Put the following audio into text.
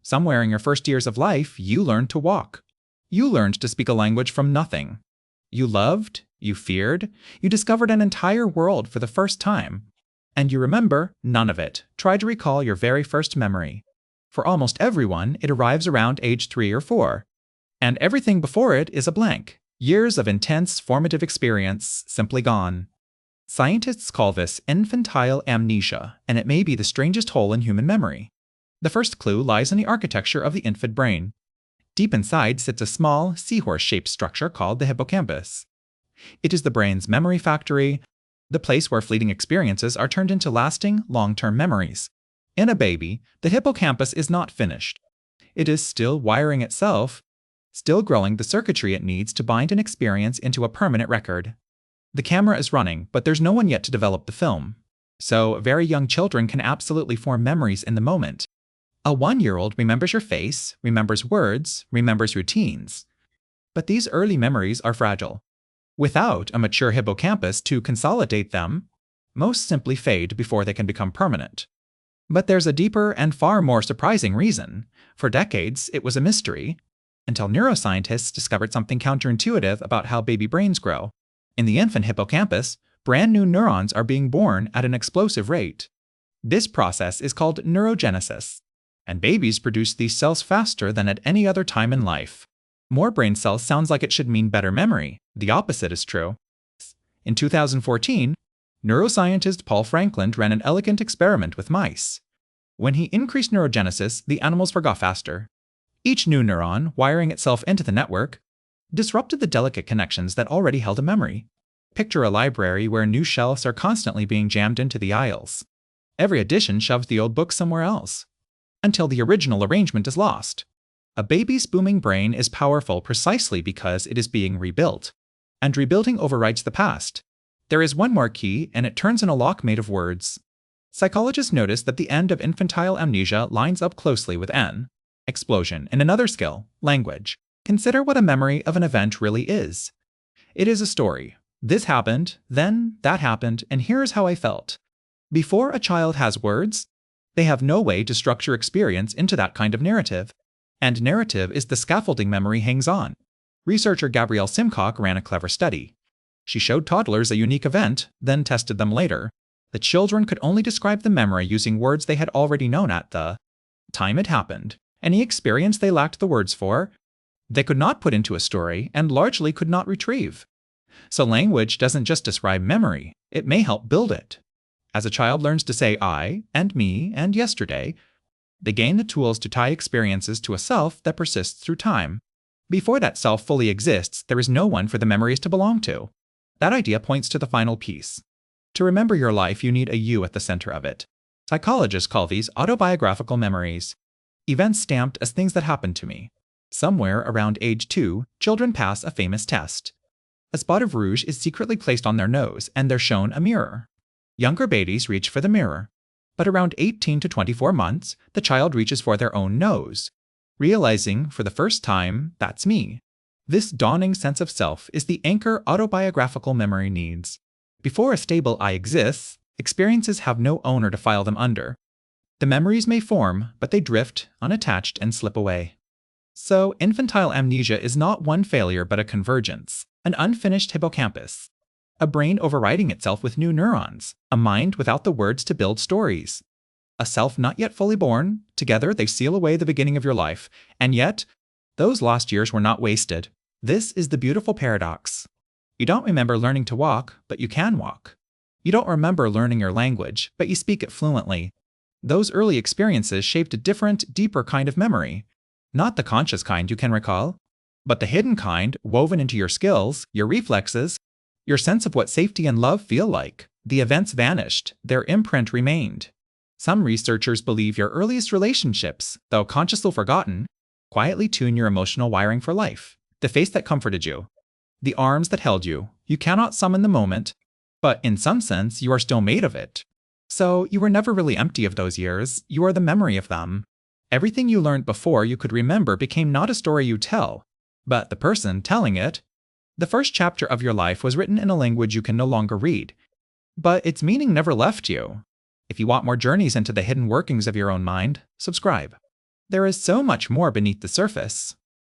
Somewhere in your first years of life, you learned to walk. You learned to speak a language from nothing. You loved, you feared, you discovered an entire world for the first time. And you remember none of it. Try to recall your very first memory. For almost everyone, it arrives around age 3 or 4. And everything before it is a blank. Years of intense formative experience simply gone. Scientists call this infantile amnesia, and it may be the strangest hole in human memory. The first clue lies in the architecture of the infant brain. Deep inside sits a small, seahorse-shaped structure called the hippocampus. It is the brain's memory factory, the place where fleeting experiences are turned into lasting, long-term memories. In a baby, the hippocampus is not finished. It is still wiring itself, still growing the circuitry it needs to bind an experience into a permanent record. The camera is running, but there's no one yet to develop the film. So, very young children can absolutely form memories in the moment. A 1-year-old remembers your face, remembers words, remembers routines. But these early memories are fragile. Without a mature hippocampus to consolidate them, most simply fade before they can become permanent. But there's a deeper and far more surprising reason. For decades, it was a mystery, until neuroscientists discovered something counterintuitive about how baby brains grow. In the infant hippocampus, brand new neurons are being born at an explosive rate. This process is called neurogenesis, and babies produce these cells faster than at any other time in life. More brain cells sounds like it should mean better memory. The opposite is true. In 2014, neuroscientist Paul Frankland ran an elegant experiment with mice. When he increased neurogenesis, the animals forgot faster. Each new neuron, wiring itself into the network, disrupted the delicate connections that already held a memory. Picture a library where new shelves are constantly being jammed into the aisles. Every edition shoves the old book somewhere else, until the original arrangement is lost. A baby's booming brain is powerful precisely because it is being rebuilt, and rebuilding overwrites the past. There is one more key, and it turns in a lock made of words. Psychologists notice that the end of infantile amnesia lines up closely with N, explosion, and another skill, language. Consider what a memory of an event really is. It is a story. This happened, then that happened, and here's how I felt. Before a child has words, they have no way to structure experience into that kind of narrative. And narrative is the scaffolding memory hangs on. Researcher Gabrielle Simcock ran a clever study. She showed toddlers a unique event, then tested them later. The children could only describe the memory using words they had already known at the time it happened. Any experience they lacked the words for, they could not put into a story and largely could not retrieve. So language doesn't just describe memory, it may help build it. As a child learns to say I, and me, and yesterday, they gain the tools to tie experiences to a self that persists through time. Before that self fully exists, there is no one for the memories to belong to. That idea points to the final piece. To remember your life, you need a you at the center of it. Psychologists call these autobiographical memories. Events stamped as things that happened to me. Somewhere around age 2, children pass a famous test. A spot of rouge is secretly placed on their nose, and they're shown a mirror. Younger babies reach for the mirror. But around 18 to 24 months, the child reaches for their own nose, realizing for the first time, that's me. This dawning sense of self is the anchor autobiographical memory needs. Before a stable I exists, experiences have no owner to file them under. The memories may form, but they drift, unattached, and slip away. So, infantile amnesia is not one failure but a convergence, an unfinished hippocampus, a brain overriding itself with new neurons, a mind without the words to build stories, a self not yet fully born. Together they seal away the beginning of your life, and yet, those lost years were not wasted. This is the beautiful paradox. You don't remember learning to walk, but you can walk. You don't remember learning your language, but you speak it fluently. Those early experiences shaped a different, deeper kind of memory. Not the conscious kind you can recall, but the hidden kind woven into your skills, your reflexes, your sense of what safety and love feel like. The events vanished, their imprint remained. Some researchers believe your earliest relationships, though consciously forgotten, quietly tune your emotional wiring for life. The face that comforted you, the arms that held you. You cannot summon the moment, but in some sense you are still made of it. So you were never really empty of those years, you are the memory of them. Everything you learned before you could remember became not a story you tell, but the person telling it. The first chapter of your life was written in a language you can no longer read, but its meaning never left you. If you want more journeys into the hidden workings of your own mind, subscribe. There is so much more beneath the surface.